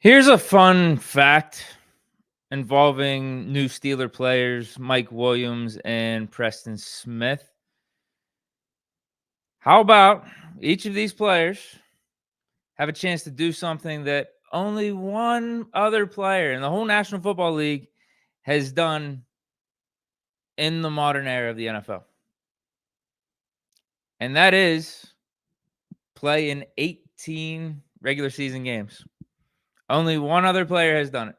Here's a fun fact involving new Steeler players, Mike Williams and Preston Smith. How about each of these players have a chance to do something that only one other player in the whole National Football League has done in the modern era of the NFL? And that is play in 18 regular season games. Only one other player has done it.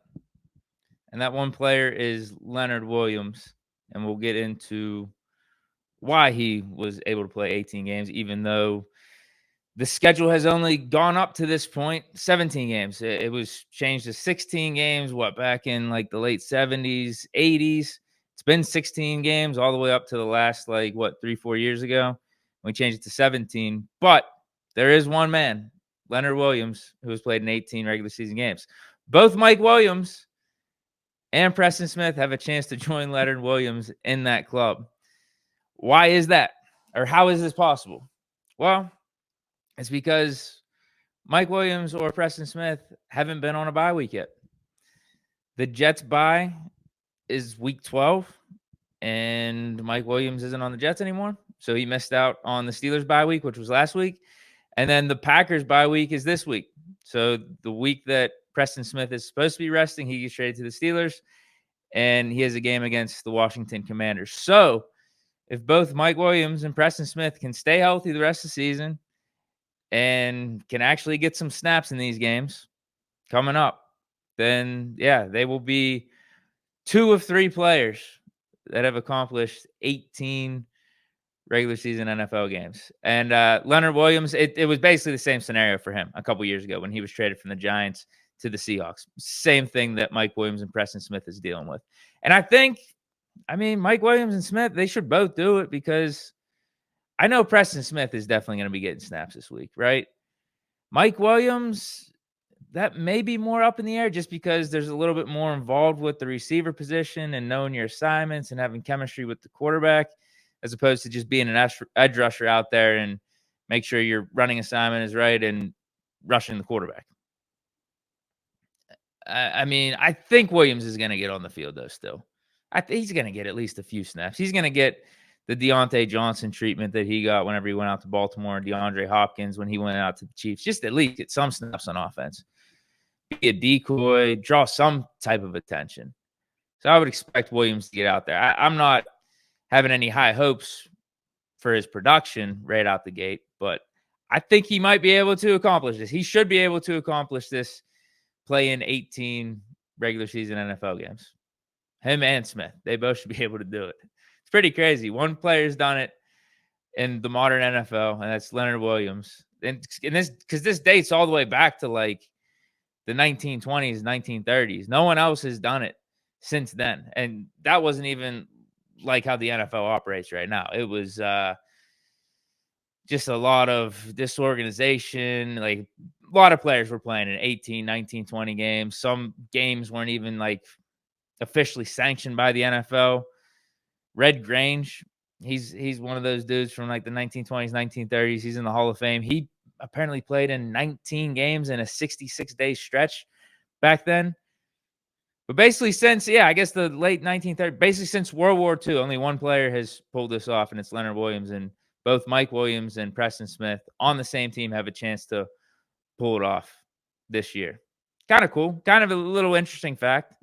And that one player is Leonard Williams. And we'll get into why he was able to play 18 games, even though the schedule has only gone up to this point 17 games. It was changed to 16 games, back in like the late 70s, 80s. It's been 16 games all the way up to the last, 3-4 years ago. We changed it to 17. But there is one man, Leonard Williams, who has played in 18 regular season games. Both Mike Williams and Preston Smith have a chance to join Leonard Williams in that club. Why is that? Or how is this possible? Well, it's because Mike Williams or Preston Smith haven't been on a bye week yet. The Jets bye is week 12, and Mike Williams isn't on the Jets anymore. So he missed out on the Steelers bye week, which was last week. And then the Packers bye week is this week. So the week that Preston Smith is supposed to be resting, he gets traded to the Steelers, and he has a game against the Washington Commanders. So if both Mike Williams and Preston Smith can stay healthy the rest of the season and can actually get some snaps in these games coming up, then, yeah, they will be 2 of 3 players that have accomplished 18 regular season NFL games. And Leonard Williams, it was basically the same scenario for him a couple years ago when he was traded from the Giants to the Seahawks. Same thing that Mike Williams and Preston Smith is dealing with. And I mean, Mike Williams and Smith, they should both do it because I know Preston Smith is definitely going to be getting snaps this week, right? Mike Williams, that may be more up in the air just because there's a little bit more involved with the receiver position and knowing your assignments and having chemistry with the quarterback, as opposed to just being an edge rusher out there and make sure your running assignment is right and rushing the quarterback. I mean, I think Williams is going to get on the field, though, still. I think he's going to get at least a few snaps. He's going to get the Deontay Johnson treatment that he got whenever he went out to Baltimore, and DeAndre Hopkins when he went out to the Chiefs. Just at least get some snaps on offense. Be a decoy, draw some type of attention. So I would expect Williams to get out there. I'm not having any high hopes for his production right out the gate, but I think he might be able to accomplish this. He should be able to accomplish this, play in 18 regular season NFL games. Him and Smith, they both should be able to do it. It's pretty crazy. One player's done it in the modern NFL, and that's Leonard Williams. And this dates all the way back to like the 1920s, 1930s. No one else has done it since then. And that wasn't even like how the NFL operates right now. It was just a lot of disorganization. Like a lot of players were playing in 18, 19, 20 games. Some games weren't even like officially sanctioned by the NFL. Red Grange, he's one of those dudes from like the 1920s, 1930s. He's in the Hall of Fame. He apparently played in 19 games in a 66-day stretch back then. But basically since, I guess the late 1930s, basically since World War II, only one player has pulled this off, and it's Leonard Williams. And both Mike Williams and Preston Smith on the same team have a chance to pull it off this year. Kind of cool. Kind of a little interesting fact.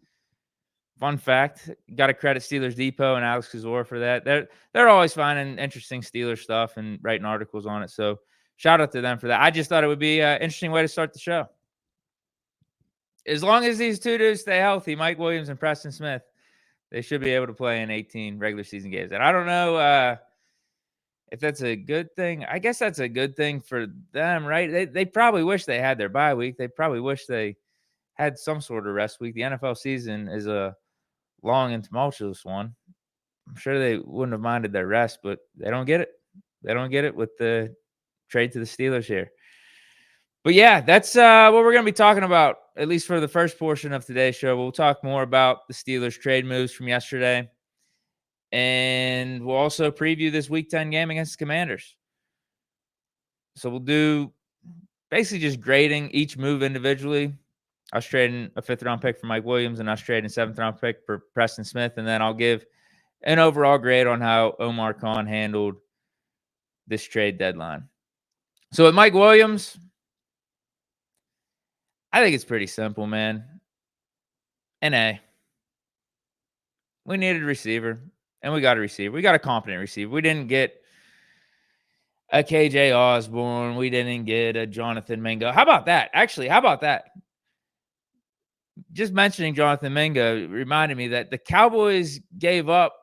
Fun fact. Got to credit Steelers Depot and Alex Kazor for that. They're always finding interesting Steelers stuff and writing articles on it. So shout out to them for that. I just thought it would be an interesting way to start the show. As long as these two dudes stay healthy, Mike Williams and Preston Smith, they should be able to play in 18 regular season games. And I don't know if that's a good thing. I guess that's a good thing for them, right? They probably wish they had their bye week. They probably wish they had some sort of rest week. The NFL season is a long and tumultuous one. I'm sure they wouldn't have minded their rest, but they don't get it. They don't get it with the trade to the Steelers here. But yeah, that's what we're going to be talking about, at least for the first portion of today's show. We'll talk more about the Steelers trade moves from yesterday. And we'll also preview this Week 10 game against the Commanders. So we'll do basically just grading each move individually. I was trading a 5th-round pick for Mike Williams, and I was trading a 7th-round pick for Preston Smith. And then I'll give an overall grade on how Omar Khan handled this trade deadline. So with Mike Williams, I think it's pretty simple, man. NA. We needed a receiver, and we got a receiver. We got a competent receiver. We didn't get a KJ Osborne. We didn't get a Jonathan Mingo. How about that? Actually, how about that? Just mentioning Jonathan Mingo reminded me that the Cowboys gave up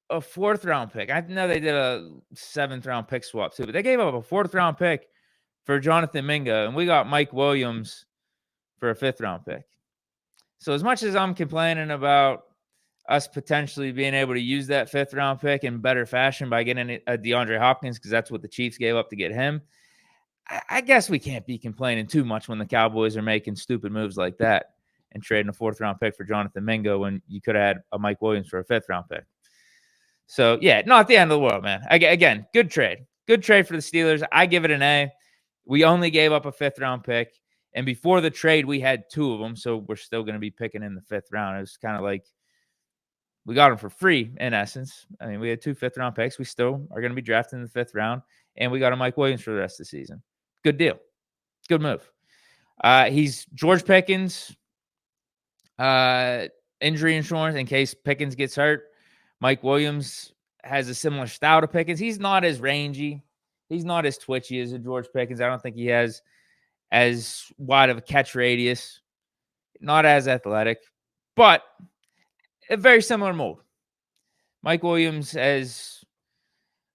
a 4th-round pick. I know they did a 7th-round pick swap too, but they gave up a 4th-round pick for Jonathan Mingo, and we got Mike Williams for a 5th-round pick. So as much as I'm complaining about us potentially being able to use that 5th-round pick in better fashion by getting a DeAndre Hopkins, because that's what the Chiefs gave up to get him, I guess we can't be complaining too much when the Cowboys are making stupid moves like that and trading a 4th-round pick for Jonathan Mingo when you could have had a Mike Williams for a 5th-round pick. So, yeah, not the end of the world, man. Again, good trade. Good trade for the Steelers. I give it an A. We only gave up a 5th-round pick. And before the trade, we had 2 of them. So we're still going to be picking in the 5th round. It was kind of like we got them for free, in essence. I mean, we had 2 5th-round picks. We still are going to be drafting in the 5th round. And we got a Mike Williams for the rest of the season. Good deal. Good move. He's George Pickens. Injury insurance in case Pickens gets hurt. Mike Williams has a similar style to Pickens. He's not as rangy. He's not as twitchy as a George Pickens. I don't think he has as wide of a catch radius. Not as athletic, but a very similar mold. Mike Williams has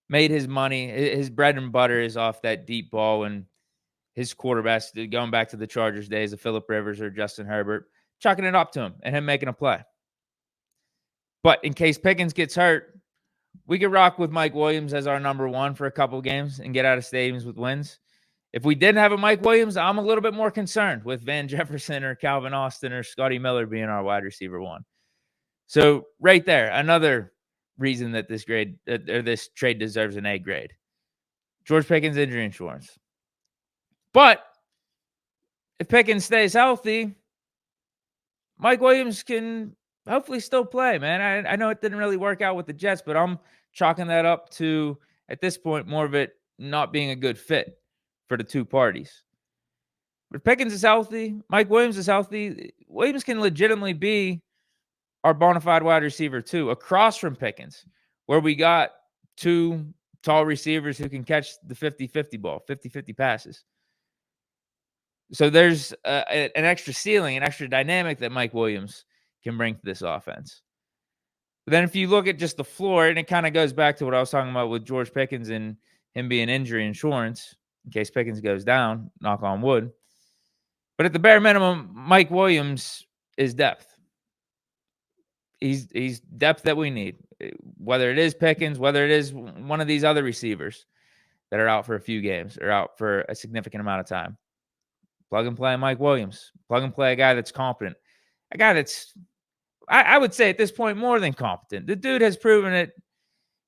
made his money. His bread and butter is off that deep ball, and his quarterbacks, going back to the Chargers days of Phillip Rivers or Justin Herbert, chucking it up to him and him making a play. But in case Pickens gets hurt, we could rock with Mike Williams as our number 1 for a couple games and get out of stadiums with wins. If we didn't have a Mike Williams, I'm a little bit more concerned with Van Jefferson or Calvin Austin or Scotty Miller being our wide receiver 1. So right there, another reason that this trade deserves an A grade. George Pickens injury insurance. But if Pickens stays healthy, Mike Williams can hopefully still play, man. I know it didn't really work out with the Jets, but I'm chalking that up to, at this point, more of it not being a good fit for the 2 parties. But if Pickens is healthy, Mike Williams is healthy, Williams can legitimately be our bona fide wide receiver 2, across from Pickens, where we got 2 tall receivers who can catch the 50-50 ball, 50-50 passes. So there's an extra ceiling, an extra dynamic that Mike Williams can bring to this offense. But then if you look at just the floor, and it kind of goes back to what I was talking about with George Pickens and him being injury insurance, in case Pickens goes down, knock on wood. But at the bare minimum, Mike Williams is depth. He's depth that we need, whether it is Pickens, whether it is one of these other receivers that are out for a few games or out for a significant amount of time. Plug and play Mike Williams. Plug and play a guy that's competent. A guy that's, I would say at this point, more than competent. The dude has proven it.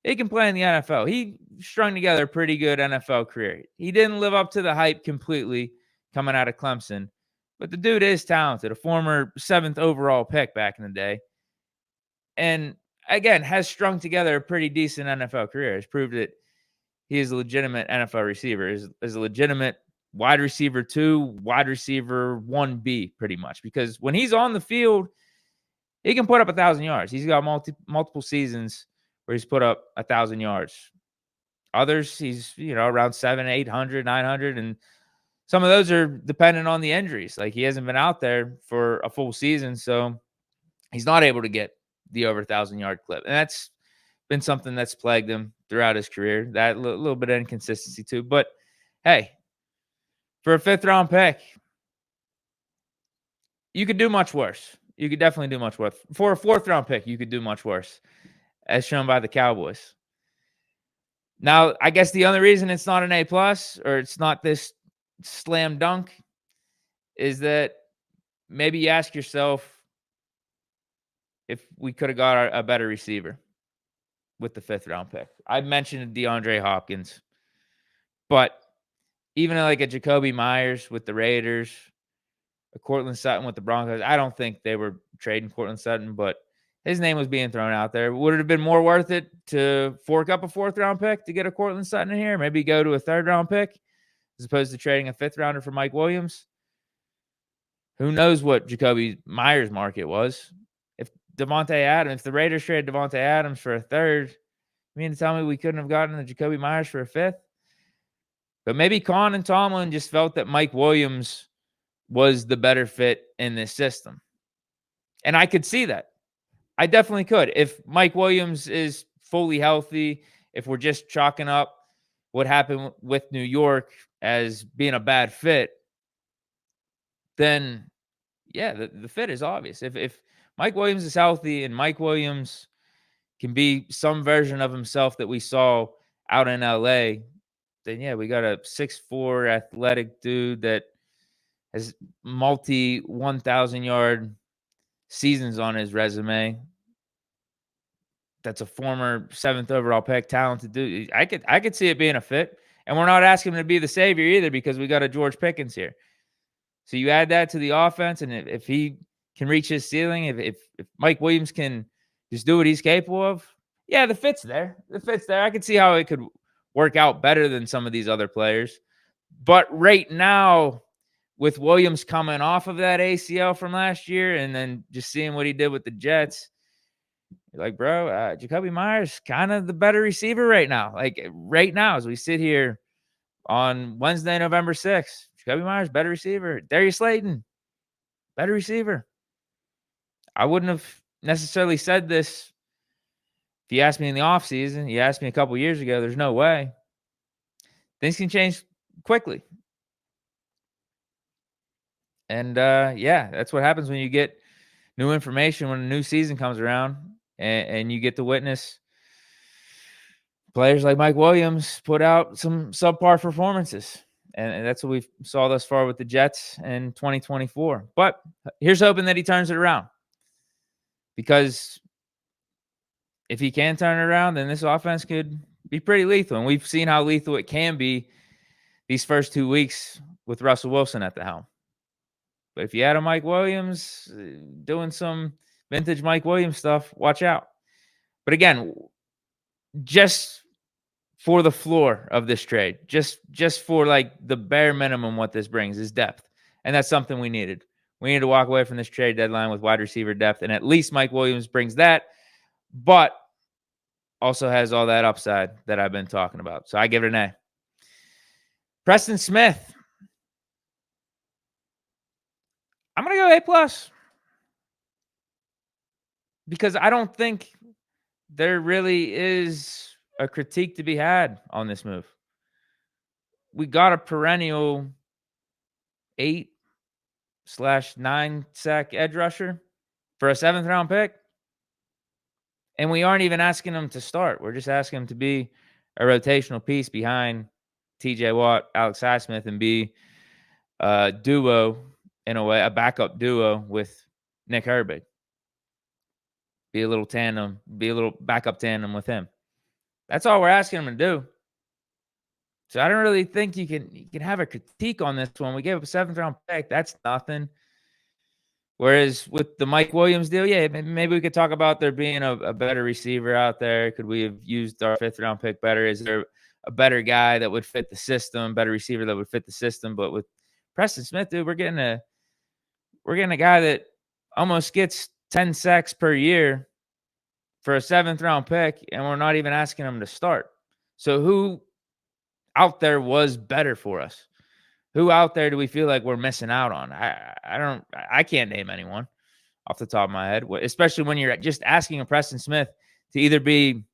He can play in the NFL. He strung together a pretty good NFL career. He didn't live up to the hype completely coming out of Clemson, but the dude is talented, a former 7th overall pick back in the day. And again, has strung together a pretty decent NFL career. Has proved that he is a legitimate NFL receiver, is a legitimate wide receiver 2, wide receiver 1B, pretty much. Because when he's on the field, he can put up 1,000 yards. He's got multiple seasons where he's put up 1,000 yards. Others, he's, around 700, 800, 900. And some of those are dependent on the injuries. Like, he hasn't been out there for a full season, so he's not able to get the over 1,000-yard clip. And that's been something that's plagued him throughout his career. That little bit of inconsistency too. But, hey, for a 5th-round pick, you could do much worse. You could definitely do much worse. For a 4th-round pick, you could do much worse, as shown by the Cowboys. Now, I guess the only reason it's not an A+, or it's not this slam dunk, is that maybe you ask yourself if we could have got a better receiver with the 5th-round pick. I mentioned DeAndre Hopkins, but even like a Jacoby Myers with the Raiders, a Cortland Sutton with the Broncos. I don't think they were trading Cortland Sutton, but his name was being thrown out there. Would it have been more worth it to fork up a 4th-round pick to get a Cortland Sutton in here? Maybe go to a 3rd-round pick as opposed to trading a 5th-rounder for Mike Williams? Who knows what Jacoby Myers' market was? If the Raiders traded Devontae Adams for a 3rd, you mean to tell me we couldn't have gotten a Jacoby Myers for a 5th? But maybe Kahn and Tomlin just felt that Mike Williams was the better fit in this system. And I could see that. I definitely could. If Mike Williams is fully healthy, if we're just chalking up what happened with New York as being a bad fit, then yeah, the fit is obvious. If Mike Williams is healthy and Mike Williams can be some version of himself that we saw out in LA, then yeah, we got a 6'4" athletic dude that has multi 1,000-yard seasons on his resume. That's a former 7th overall pick, talented dude. I could see it being a fit. And we're not asking him to be the savior either because we got a George Pickens here. So you add that to the offense, and if he can reach his ceiling, if Mike Williams can just do what he's capable of, yeah, the fit's there. The fit's there. I could see how it could work out better than some of these other players. But right now, with Williams coming off of that ACL from last year and then just seeing what he did with the Jets, you're like, bro, Jacoby Myers kind of the better receiver right now. Like right now, as we sit here on Wednesday, November 6th, Jacoby Myers, better receiver. Darius Slayton, better receiver. I wouldn't have necessarily said this if you asked me in the offseason. You asked me a couple years ago, there's no way. Things can change quickly. And yeah, that's what happens when you get new information when a new season comes around and you get to witness players like Mike Williams put out some subpar performances. And that's what we saw thus far with the Jets in 2024. But here's hoping that he turns it around. Because if he can turn it around, then this offense could be pretty lethal. And we've seen how lethal it can be these first 2 weeks with Russell Wilson at the helm. But if you add a Mike Williams doing some vintage Mike Williams stuff, watch out. But again, just for the floor of this trade, just for like the bare minimum, what this brings is depth. And that's something we needed. We need to walk away from this trade deadline with wide receiver depth. And at least Mike Williams brings that, but also has all that upside that I've been talking about. So I give it an A. Preston Smith. I'm going to go A+. Because I don't think there really is a critique to be had on this move. We got a perennial 8/9 sack edge rusher for a 7th-round pick. And we aren't even asking him to start. We're just asking him to be a rotational piece behind TJ Watt, Alex Highsmith, and be a duo, in a way, a backup duo with Nick Herbig. Be a little tandem, be a little backup tandem with him. That's all we're asking him to do. So I don't really think you can have a critique on this one. We gave up a 7th-round pick. That's nothing. Whereas with the Mike Williams deal, yeah, maybe we could talk about there being a better receiver out there. Could we have used our 5th-round pick better? Is there a better guy that would fit the system, better receiver that would fit the system? But with Preston Smith, dude, we're getting a guy that almost gets 10 sacks per year for a 7th-round pick, and we're not even asking him to start. So who out there was better for us? Who out there do we feel like we're missing out on? I can't name anyone off the top of my head, especially when you're just asking a Preston Smith to either be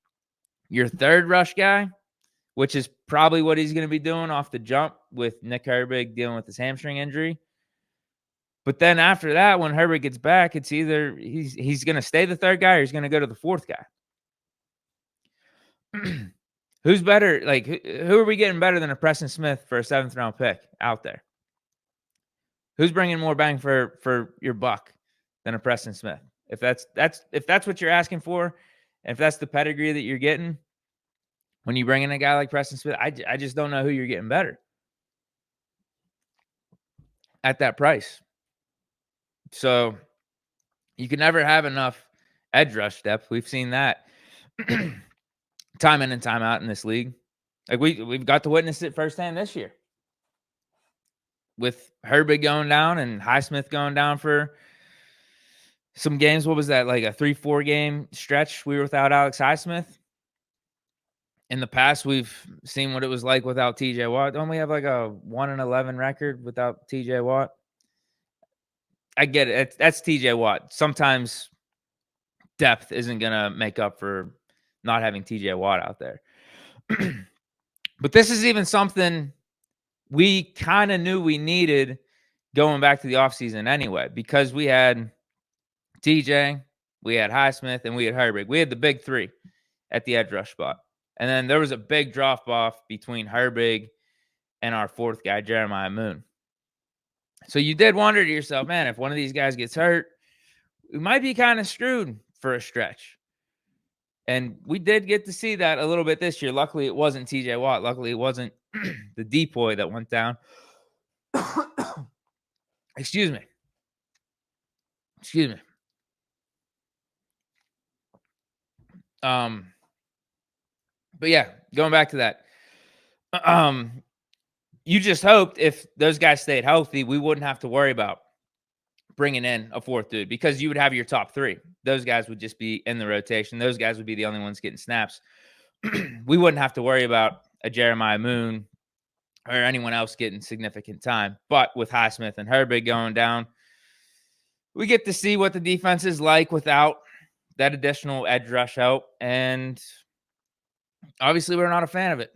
your 3rd rush guy, which is probably what he's going to be doing off the jump with Nick Herbig dealing with his hamstring injury. But then after that, when Herbig gets back, it's either he's going to stay the 3rd guy or he's going to go to the 4th guy. Who's better? Like, who are we getting better than a Preston Smith for a 7th-round pick out there? Who's bringing more bang for your buck than a Preston Smith? If that's what you're asking for, and if that's the pedigree that you're getting, when you bring in a guy like Preston Smith, I just don't know who you're getting better at that price. So you can never have enough edge rush depth. We've seen that time in and time out in this league. Like we've got to witness it firsthand this year with Herbig going down and Highsmith going down for some games. What was that, like a 3-4 game stretch we were without Alex Highsmith? In the past, we've seen what it was like without TJ Watt. Don't we have like a 1-11 record without TJ Watt? I get it. That's TJ Watt. Sometimes depth isn't going to make up for not having TJ Watt out there. But this is even something we kind of knew we needed going back to the offseason anyway, because we had TJ, we had Highsmith, and we had Herbig. We had the big three at the edge rush spot. And then there was a big drop-off between Herbig and our fourth guy, Jeremiah Moon. So you did wonder to yourself, man, if one of these guys gets hurt, we might be kind of screwed for a stretch. And we did get to see that a little bit this year. Luckily, it wasn't TJ Watt. Luckily, it wasn't the depoy that went down. Excuse me. But yeah, going back to that. You just hoped if those guys stayed healthy, we wouldn't have to worry about bringing in a fourth dude, because you would have your top three. Those guys would just be in the rotation. Those guys would be the only ones getting snaps. We wouldn't have to worry about a Jeremiah Moon or anyone else getting significant time. But with Highsmith and Herbig going down, we get to see what the defense is like without that additional edge rush help. And obviously, we're not a fan of it.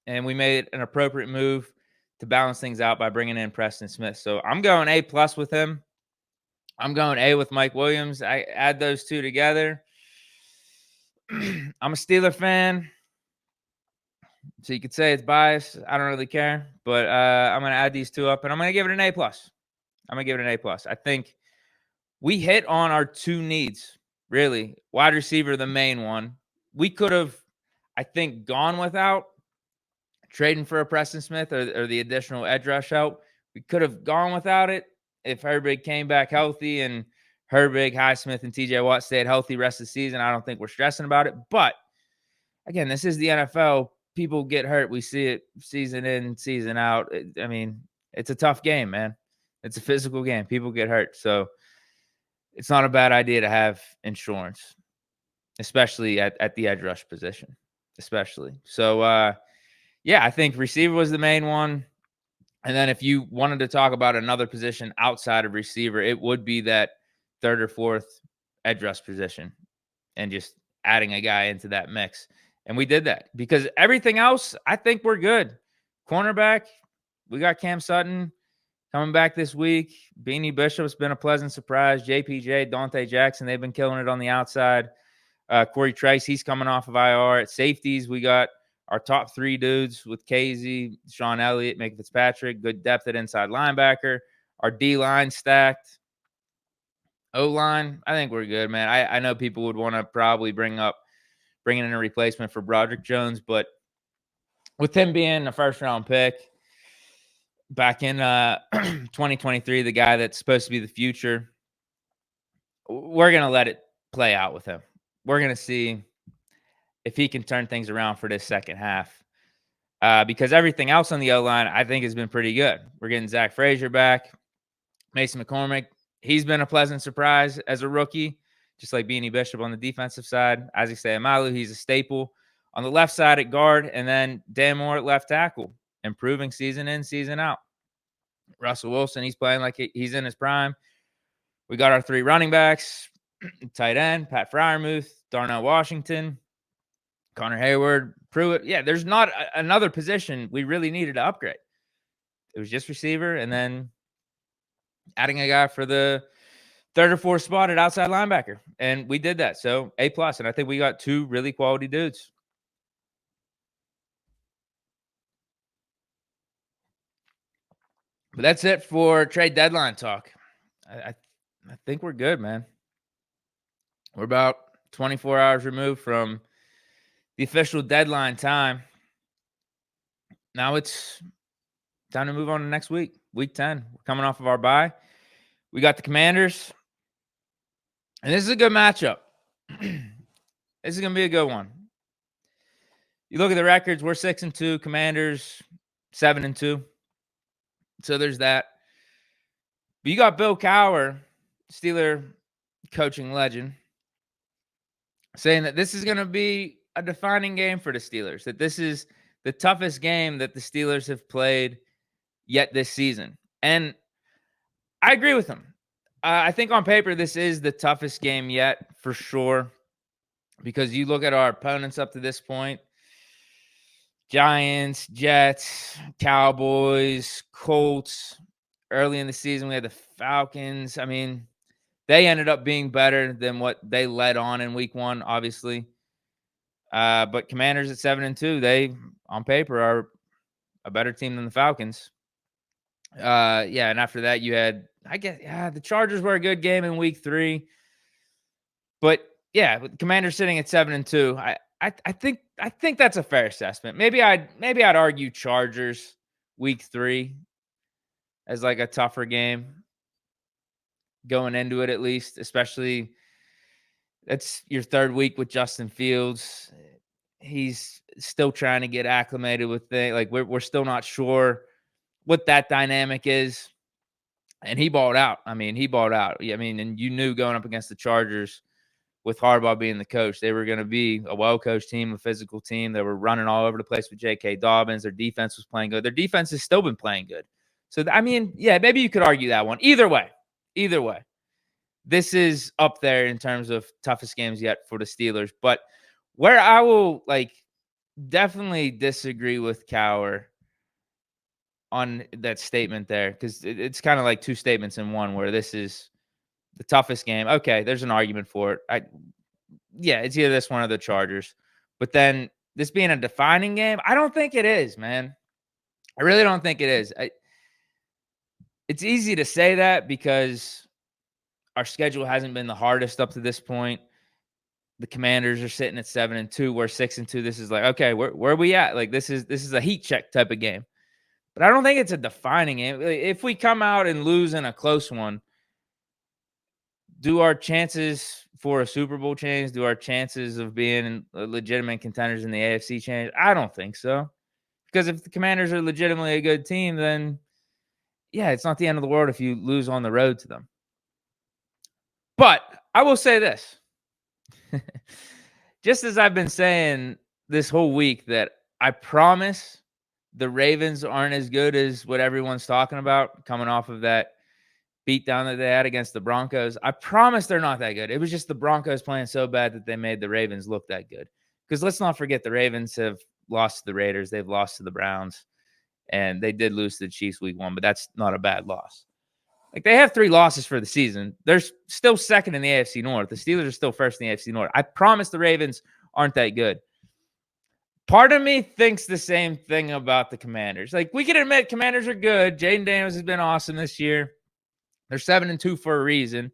And we made an appropriate move to balance things out by bringing in Preston Smith. So I'm going A+ with him. I'm going A with Mike Williams. I add those two together. I'm a Steeler fan, so you could say it's biased. I don't really care. But I'm going to add these two up, and I'm going to give it an A+. I think we hit on our two needs, really. Wide receiver, the main one. We could have, I think, gone without trading for a Preston Smith or the additional edge rush help. We could have gone without it if Herbig came back healthy and Herbig, Highsmith, and TJ Watt stayed healthy rest of the season. I don't think we're stressing about it. But again, this is the NFL. People get hurt. We see it season in, season out. I mean, it's a tough game, man. It's a physical game. People get hurt. So it's not a bad idea to have insurance, especially at the edge rush position, especially. So, yeah, I think receiver was the main one. And then if you wanted to talk about another position outside of receiver, it would be that third or fourth edge rush position and just adding a guy into that mix. And we did that because everything else, I think we're good. Cornerback, we got Cam Sutton coming back this week. Beanie Bishop's been a pleasant surprise. JPJ, Dante Jackson, they've been killing it on the outside. Corey Trice, he's coming off of IR. At safeties, we got our top three dudes with Casey, Sean Elliott, Mick Fitzpatrick, good depth at inside linebacker. Our D-line stacked. O-line, I think we're good, man. I know people would want to probably bring in a replacement for Broderick Jones, but with him being a first-round pick back in 2023, the guy that's supposed to be the future, we're going to let it play out with him. We're going to see if he can turn things around for this second half. Because everything else on the O-line, I think, has been pretty good. We're getting Zach Frazier back. Mason McCormick, he's been a pleasant surprise as a rookie, just like Beanie Bishop on the defensive side. Isaac Seumalo, he's a staple on the left side at guard. And then Dan Moore at left tackle, improving season in, season out. Russell Wilson, he's playing like he's in his prime. We got our three running backs, tight end, Pat Freiermuth, Darnell Washington, Connor Hayward, Pruitt. Yeah, there's not another position we really needed to upgrade. It was just receiver and then adding a guy for the third or fourth spot at outside linebacker. And we did that. So A+. And I think we got two really quality dudes. But that's it for trade deadline talk. I think we're good, man. We're about 24 hours removed from the official deadline time. Now it's time to move on to next week, week 10. We're coming off of our bye. We got the Commanders, and this is a good matchup. This is going to be a good one. You look at the records, we're 6-2, Commanders 7-2. So there's that. But you got Bill Cowher, Steeler coaching legend, saying that this is going to be a defining game for the Steelers, that this is the toughest game that the Steelers have played yet this season. And I agree with him. I think on paper, this is the toughest game yet for sure, because you look at our opponents up to this point: Giants, Jets, Cowboys, Colts. Early in the season, we had the Falcons. I mean, they ended up being better than what they led on in week one, obviously. But Commanders at 7-2, they, on paper, are a better team than the Falcons. Yeah, and after that, you had, I guess, the Chargers were a good game in week 3. But yeah, with the Commanders sitting at 7-2, I think that's a fair assessment. Maybe I'd argue Chargers week 3 as like a tougher game going into it, at least, especially that's your third week with Justin Fields. He's still trying to get acclimated with things. Like we're still not sure what that dynamic is. And he balled out. I mean, he balled out. I mean, and you knew going up against the Chargers with Harbaugh being the coach, they were going to be a well-coached team, a physical team. They were running all over the place with J.K. Dobbins. Their defense was playing good. Their defense has still been playing good. So, I mean, yeah, maybe you could argue that one. Either way, this is up there in terms of toughest games yet for the Steelers. But where I will, definitely disagree with Cowher on that statement there, because it's kind of like two statements in one, where this is the toughest game. Okay, there's an argument for it. It's either this one or the Chargers. But then this being a defining game, I don't think it is, man. I really don't think it is. It's easy to say that because our schedule hasn't been the hardest up to this point. The Commanders are sitting at 7-2. We're 6-2. This is like, okay, where are we at? Like, this is a heat check type of game. But I don't think it's a defining game. If we come out and lose in a close one, do our chances for a Super Bowl change? Do our chances of being legitimate contenders in the AFC change? I don't think so. Because if the Commanders are legitimately a good team, then yeah, it's not the end of the world if you lose on the road to them. But I will say this. Just as I've been saying this whole week that I promise the Ravens aren't as good as what everyone's talking about coming off of that beatdown that they had against the Broncos. I promise they're not that good. It was just the Broncos playing so bad that they made the Ravens look that good. Because let's not forget, the Ravens have lost to the Raiders. They've lost to the Browns. And they did lose to the Chiefs week 1, but that's not a bad loss. Like, they have 3 losses for the season. They're still second in the AFC North. The Steelers are still first in the AFC North. I promise the Ravens aren't that good. Part of me thinks the same thing about the Commanders. Like, we can admit Commanders are good. Jaden Daniels has been awesome this year. They're 7-2 for a reason.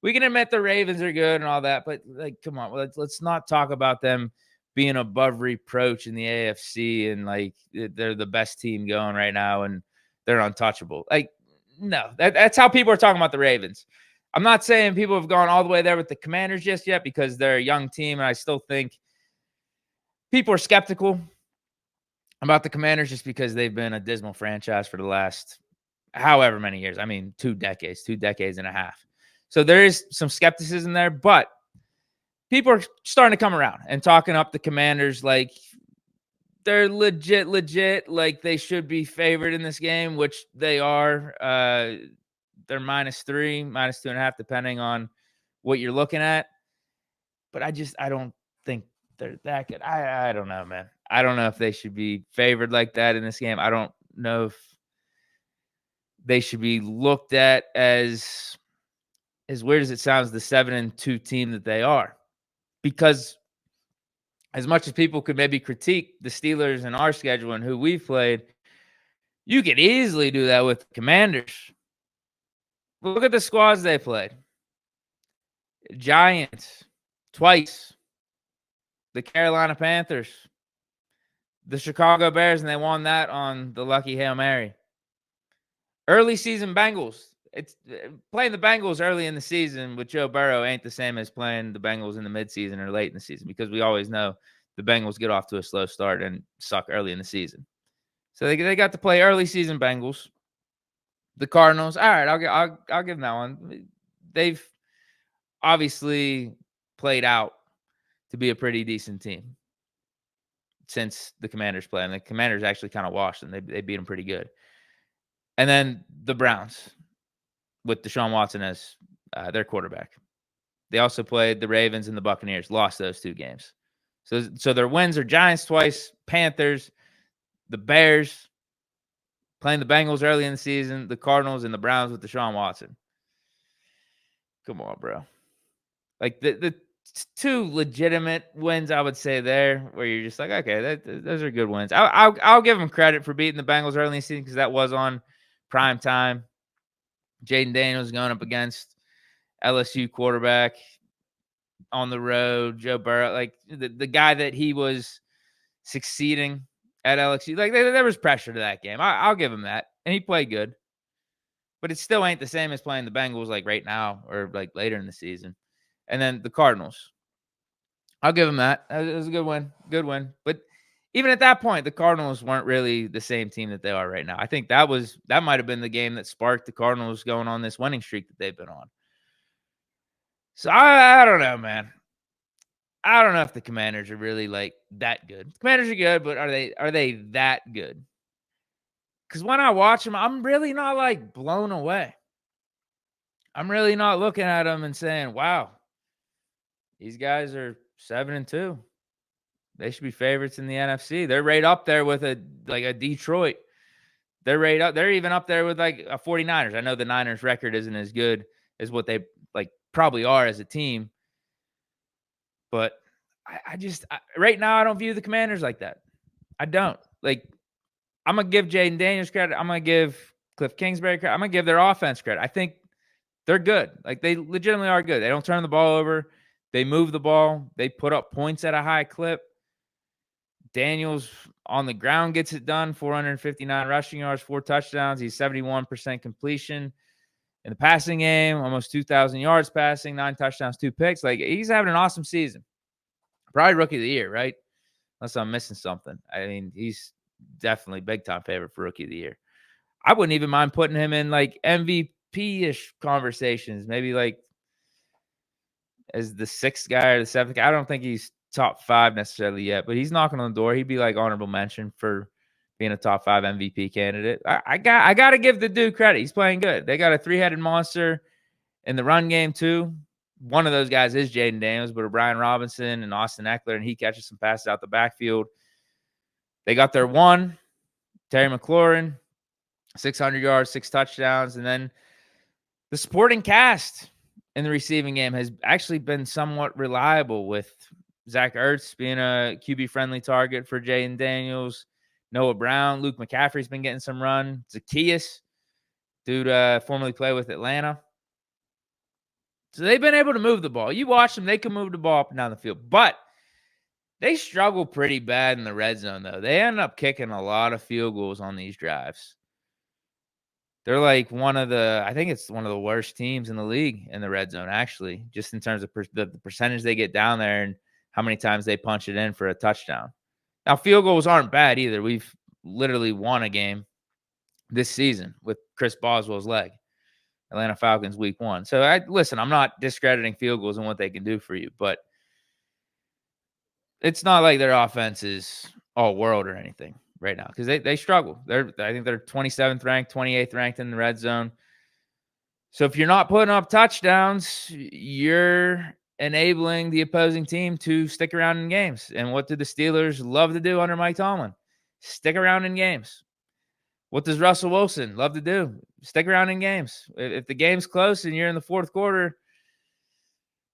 We can admit the Ravens are good and all that, but like, come on, let's not talk about them being above reproach in the AFC and like they're the best team going right now and they're untouchable. Like, no, that's how people are talking about the Ravens. I'm not saying people have gone all the way there with the Commanders just yet, because they're a young team, and I still think people are skeptical about the Commanders just because they've been a dismal franchise for the last however many years. I mean, 2 decades and a half. So there is some skepticism there, but people are starting to come around and talking up the Commanders like they're legit, like they should be favored in this game, which they are. They're -3, -2.5, depending on what you're looking at. But I don't think they're that good. I don't know, man. I don't know if they should be favored like that in this game. I don't know if they should be looked at as weird as it sounds, the 7-2 team that they are. Because as much as people could maybe critique the Steelers and our schedule and who we've played, you could easily do that with the Commanders. Look at the squads they played. Giants, twice. The Carolina Panthers. The Chicago Bears, and they won that on the lucky Hail Mary. Early season Bengals. it's playing the Bengals early in the season with Joe Burrow ain't the same as playing the Bengals in the midseason or late in the season, because we always know the Bengals get off to a slow start and suck early in the season. So they got to play early season Bengals. The Cardinals, all right, I'll give them that one. They've obviously played out to be a pretty decent team since the Commanders play, and the Commanders actually kind of washed them. They beat them pretty good. And then the Browns with Deshaun Watson as their quarterback. They also played the Ravens and the Buccaneers, lost those 2 games. So their wins are Giants twice, Panthers, the Bears, playing the Bengals early in the season, the Cardinals, and the Browns with Deshaun Watson. Come on, bro. Like the 2 legitimate wins, I would say there, where you're just like, okay, those are good wins. I'll give them credit for beating the Bengals early in the season because that was on prime time. Jaden Daniels going up against LSU quarterback on the road, Joe Burrow, like the guy that he was succeeding at LSU. Like there was pressure to that game. I'll give him that, and he played good. But it still ain't the same as playing the Bengals like right now or like later in the season. And then the Cardinals, I'll give them that. It was a good win. Good win. But even at that point, the Cardinals weren't really the same team that they are right now. I think that might have been the game that sparked the Cardinals going on this winning streak that they've been on. So I don't know, man. I don't know if the Commanders are really like that good. The Commanders are good, but are they that good? Because when I watch them, I'm really not like blown away. I'm really not looking at them and saying, wow, these guys are 7-2. They should be favorites in the NFC. They're right up there with a Detroit. They're right up. They're even up there with like a 49ers. I know the Niners record isn't as good as what they like probably are as a team. But I just right now I don't view the Commanders like that. I don't. Like, I'm going to give Jaden Daniels credit. I'm going to give Cliff Kingsbury credit. I'm going to give their offense credit. I think they're good. Like, they legitimately are good. They don't turn the ball over. They move the ball. They put up points at a high clip. Daniels on the ground gets it done. 459 rushing yards, 4 touchdowns. He's 71% completion. In the passing game, almost 2,000 yards passing, 9 touchdowns, 2 picks. Like, he's having an awesome season. Probably rookie of the year, right? Unless I'm missing something. I mean, he's definitely big-time favorite for rookie of the year. I wouldn't even mind putting him in, like, MVP-ish conversations. Maybe, like, as the 6th guy or the 7th guy. I don't think he's top 5 necessarily yet, but he's knocking on the door. He'd be, like, honorable mention for being a top 5 MVP candidate. I got to give the dude credit. He's playing good. They got a 3-headed monster in the run game, too. One of those guys is Jaden Daniels, but Brian Robinson and Austin Eckler, and he catches some passes out the backfield. They got their one, Terry McLaurin, 600 yards, 6 touchdowns. And then the supporting cast in the receiving game has actually been somewhat reliable, with Zach Ertz being a QB-friendly target for Jaden Daniels, Noah Brown, Luke McCaffrey's been getting some run, Zacchaeus, dude formerly played with Atlanta. So they've been able to move the ball. You watch them, they can move the ball up and down the field. But they struggle pretty bad in the red zone, though. They end up kicking a lot of field goals on these drives. They're like I think it's one of the worst teams in the league in the red zone, actually, just in terms of the percentage they get down there and how many times they punch it in for a touchdown. Now, field goals aren't bad either. We've literally won a game this season with Chris Boswell's leg. Atlanta Falcons week 1. So, listen, I'm not discrediting field goals and what they can do for you, but it's not like their offense is all world or anything right now, because they struggle. I think they're 27th ranked, 28th ranked in the red zone. So if you're not putting up touchdowns, you're enabling the opposing team to stick around in games. And what do the Steelers love to do under Mike Tomlin? Stick around in games. What does Russell Wilson love to do? Stick around in games. If the game's close and you're in the 4th quarter,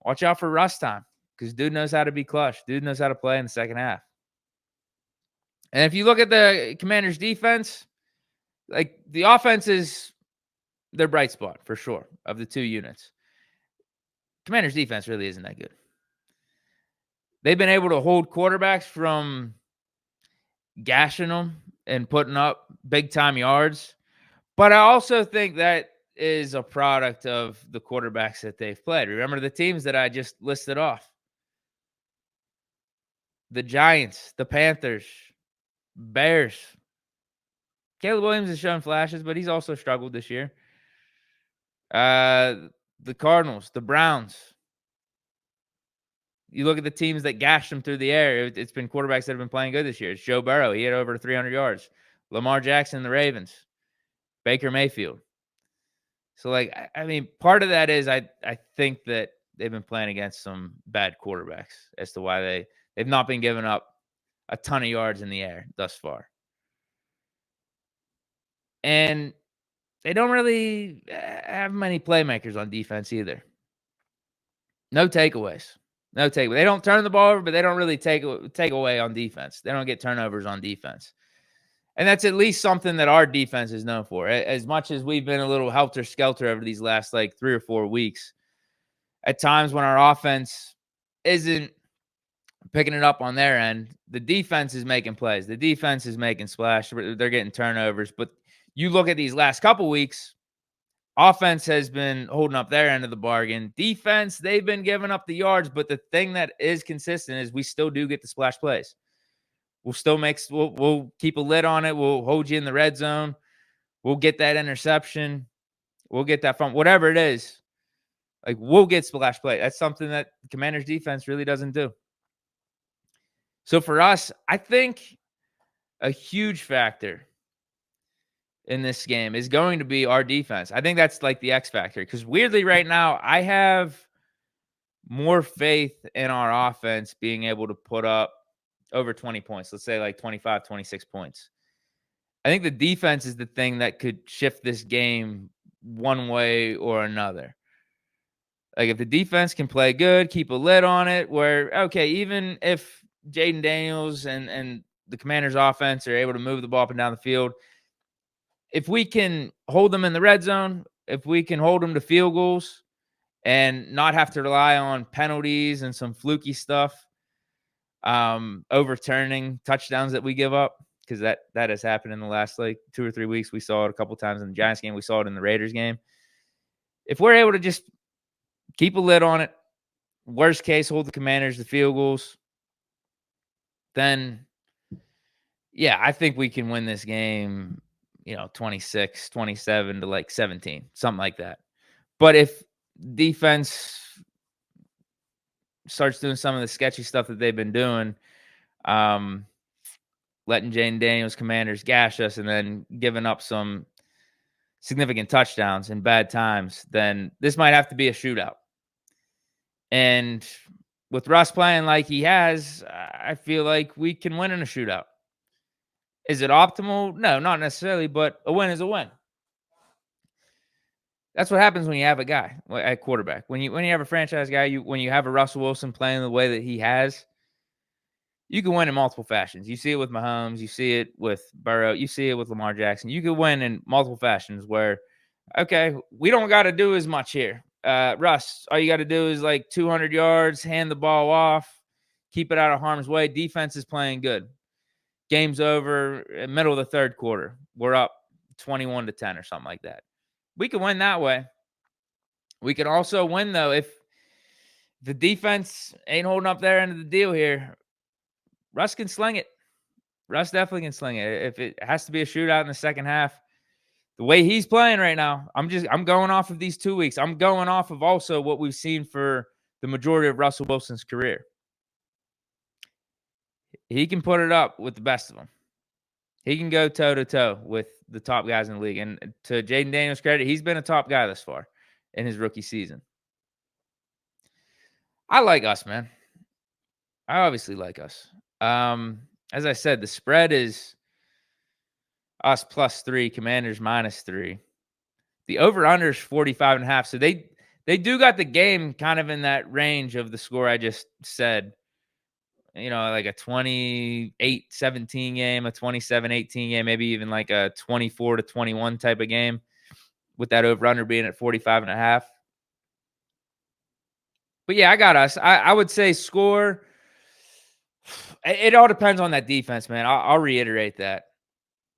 watch out for rust time, because dude knows how to be clutch. Dude knows how to play in the second half. And if you look at the Commanders' defense, like, the offense is their bright spot for sure of the 2 units. Commanders' defense really isn't that good. They've been able to hold quarterbacks from gashing them and putting up big-time yards. But I also think that is a product of the quarterbacks that they've played. Remember the teams that I just listed off: the Giants, the Panthers, Bears. Caleb Williams has shown flashes, but he's also struggled this year. The Cardinals, the Browns. You look at the teams that gashed them through the air. It's been quarterbacks that have been playing good this year. It's Joe Burrow. He had over 300 yards. Lamar Jackson, the Ravens. Baker Mayfield. So, like, I mean, part of that is I think that they've been playing against some bad quarterbacks as to why they've not been giving up a ton of yards in the air thus far. And they don't really have many playmakers on defense either. No takeaways. No takeaway. They don't turn the ball over, but they don't really take away on defense. They don't get turnovers on defense. And that's at least something that our defense is known for. As much as we've been a little helter-skelter over these last, like, 3 or 4 weeks, at times when our offense isn't picking it up on their end, the defense is making plays. The defense is making splash. They're getting turnovers. But you look at these last couple weeks, offense has been holding up their end of the bargain. Defense, they've been giving up the yards. But the thing that is consistent is we still do get the splash plays. We'll keep a lid on it. We'll hold you in the red zone. We'll get that interception. We'll get that fumble. Whatever it is, like, we'll get splash play. That's something that the Commanders defense really doesn't do. So for us, I think a huge factor in this game is going to be our defense. I think that's like the X factor, because weirdly right now I have more faith in our offense being able to put up over 20 points. Let's say like 25, 26 points. I think the defense is the thing that could shift this game one way or another. Like, if the defense can play good, keep a lid on it, where, okay, even if Jaden Daniels and the Commanders offense are able to move the ball up and down the field, if we can hold them in the red zone, if we can hold them to field goals and not have to rely on penalties and some fluky stuff, overturning touchdowns that we give up, because that has happened in the last, like, 2 or 3 weeks. We saw it a couple times in the Giants game. We saw it in the Raiders game. If we're able to just keep a lid on it, worst case, hold the Commanders to field goals, then, yeah, I think we can win this game, 26, 27 to like 17, something like that. But if defense starts doing some of the sketchy stuff that they've been doing, letting Jaden Daniels Commanders gash us and then giving up some significant touchdowns in bad times, then this might have to be a shootout. And with Russ playing like he has, I feel like we can win in a shootout. Is it optimal? No, not necessarily, but a win is a win. That's what happens when you have a guy at quarterback. When you have a franchise guy, when you have a Russell Wilson playing the way that he has, you can win in multiple fashions. You see it with Mahomes, you see it with Burrow, you see it with Lamar Jackson. You can win in multiple fashions where, okay, we don't got to do as much here. Russ, all you got to do is like 200 yards, hand the ball off, keep it out of harm's way. Defense is playing good. Game's over, middle of the third quarter. We're up 21-10 or something like that. We can win that way. We can also win, though, if the defense ain't holding up their end of the deal here. Russ can sling it. Russ definitely can sling it. If it has to be a shootout in the second half, the way he's playing right now, I'm going off of these 2 weeks. I'm going off of also what we've seen for the majority of Russell Wilson's career. He can put it up with the best of them. He can go toe-to-toe with the top guys in the league. And to Jaden Daniels' credit, he's been a top guy thus far in his rookie season. I like us, man. I obviously like us. As I said, the spread is us +3, Commanders -3. The over-under is 45.5. So they do got the game kind of in that range of the score I just said. Like a 28-17 game, a 27-18 game, maybe even like a 24-21 type of game, with that over-under being at 45.5. But yeah, I got us. I would say score. It all depends on that defense, man. I'll reiterate that.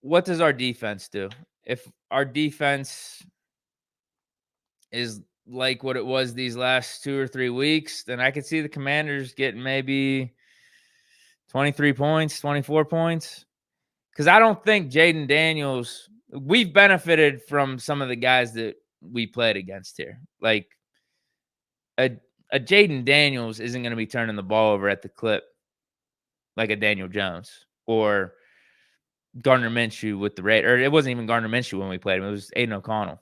What does our defense do? If our defense is like what it was these last 2 or 3 weeks, then I could see the Commanders getting maybe 23 points, 24 points. Because I don't think Jaden Daniels, we've benefited from some of the guys that we played against here. Like a Jaden Daniels isn't going to be turning the ball over at the clip like a Daniel Jones or Gardner Minshew with the Raiders. Or it wasn't even Gardner Minshew when we played him. It was Aiden O'Connell.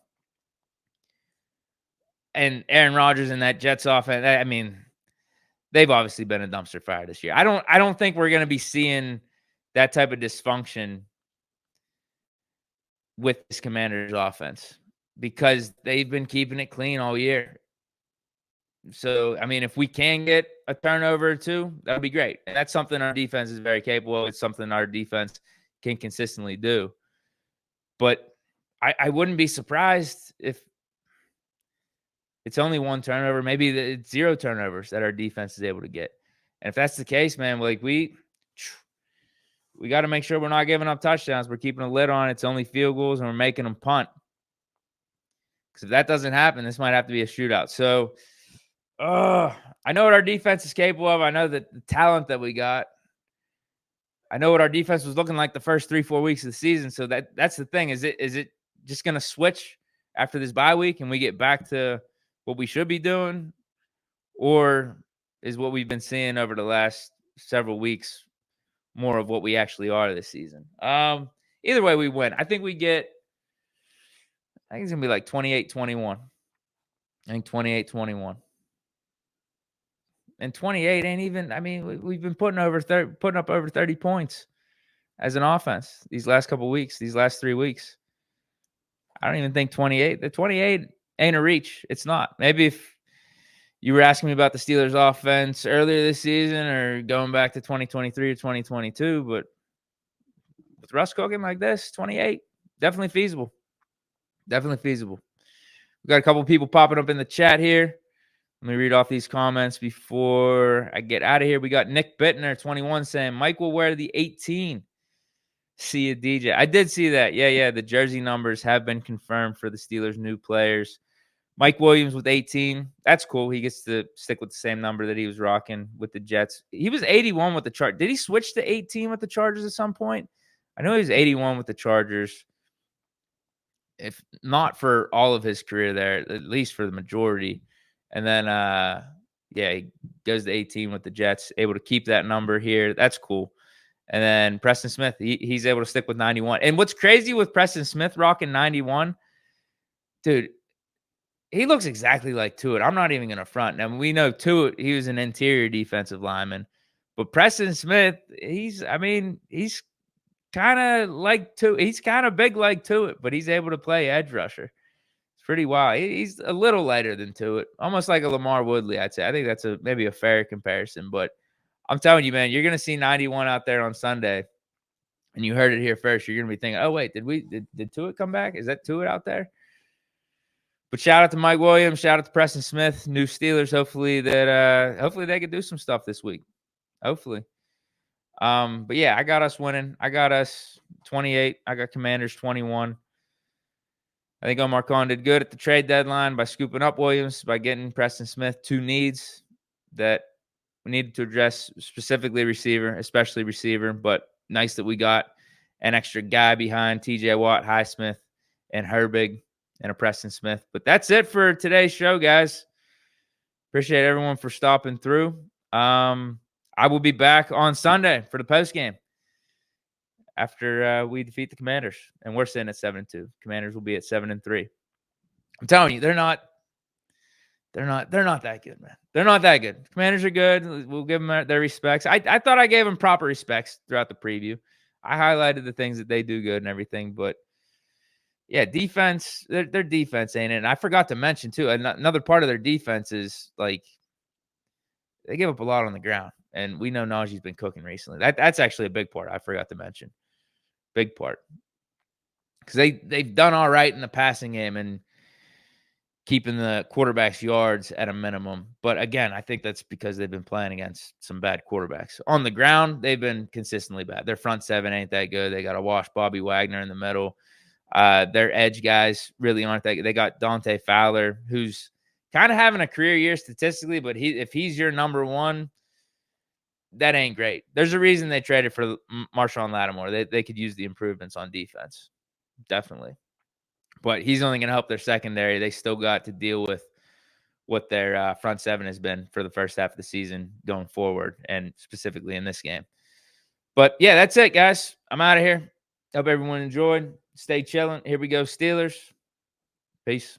And Aaron Rodgers and that Jets offense, I mean, they've obviously been a dumpster fire this year. I don't think we're going to be seeing that type of dysfunction with this Commanders offense because they've been keeping it clean all year. So, I mean, if we can get a turnover or two, that would be great. And that's something our defense is very capable of. It's something our defense can consistently do. But I wouldn't be surprised if it's only one turnover, maybe it's 0 turnovers that our defense is able to get. And if that's the case, man, like we got to make sure we're not giving up touchdowns. We're keeping a lid on it. It's only field goals, and we're making them punt. Because if that doesn't happen, this might have to be a shootout. So, I know what our defense is capable of. I know that the talent that we got. I know what our defense was looking like the first 3-4 weeks of the season. So that's the thing. Is it just going to switch after this bye week and we get back to what we should be doing? Or is what we've been seeing over the last several weeks more of what we actually are this season? Either way, we win. I think it's going to be like 28-21. I think 28-21. And 28 ain't even, I mean, we've been putting up over 30 points as an offense these last couple weeks, these last 3 weeks. I don't even think 28. The 28 ain't a reach. It's not. Maybe if you were asking me about the Steelers offense earlier this season or going back to 2023 or 2022, but with Russ cooking like this, 28, definitely feasible. Definitely feasible. We got a couple people popping up in the chat here. Let me read off these comments before I get out of here. We got Nick Bittner, 21, saying, Mike will wear the 18. See you, DJ. I did see that. Yeah. The jersey numbers have been confirmed for the Steelers' new players. Mike Williams with 18. That's cool. He gets to stick with the same number that he was rocking with the Jets. He was 81 with the Chargers. Did he switch to 18 with the Chargers at some point? I know he was 81 with the Chargers. If not for all of his career there, at least for the majority. And then, he goes to 18 with the Jets, able to keep that number here. That's cool. And then Preston Smith, he's able to stick with 91. And what's crazy with Preston Smith rocking 91, dude, he looks exactly like Tuitt. I'm not even going to front. Now, we know Tuitt, he was an interior defensive lineman. But Preston Smith, he's kind of like Tuitt. He's kind of big like Tuitt, but he's able to play edge rusher. Pretty wild. He's a little lighter than Tuitt, almost like a Lamar Woodley, I'd say. I think that's maybe a fair comparison. But I'm telling you, man, you're going to see 91 out there on Sunday, and you heard it here first. You're going to be thinking, oh, wait, did Tuitt come back? Is that Tuitt out there? But shout out to Mike Williams. Shout out to Preston Smith, new Steelers. Hopefully they could do some stuff this week. Hopefully. But yeah, I got us winning. I got us 28. I got Commanders 21. I think Omar Khan did good at the trade deadline by scooping up Williams, by getting Preston Smith 2 needs that we needed to address, specifically receiver, especially receiver. But nice that we got an extra guy behind TJ Watt, Highsmith, and Herbig, and a Preston Smith. But that's it for today's show, guys. Appreciate everyone for stopping through. I will be back on Sunday for the postgame after we defeat the Commanders, and we're sitting at 7-2. Commanders will be at 7-3. I'm telling you, they're not that good, man. They're not that good. Commanders are good. We'll give them their respects. I thought I gave them proper respects throughout the preview. I highlighted the things that they do good and everything, but yeah, defense, their defense ain't it. And I forgot to mention too, another part of their defense is like they give up a lot on the ground, and we know Najee's been cooking recently. That's actually a big part. I forgot to mention. Big part. Because they've done all right in the passing game and keeping the quarterback's yards at a minimum. But again, I think that's because they've been playing against some bad quarterbacks. On the ground, they've been consistently bad. Their front seven ain't that good. They got to wash Bobby Wagner in the middle. Their edge guys really aren't that. They got Dante Fowler, who's kind of having a career year statistically, but if he's your number one, that ain't great. There's a reason they traded for Marshawn Lattimore. They could use the improvements on defense, definitely. But he's only going to help their secondary. They still got to deal with what their front seven has been for the first half of the season going forward, and specifically in this game. But yeah, that's it, guys. I'm out of here. Hope everyone enjoyed. Stay chilling. Here we go, Steelers. Peace.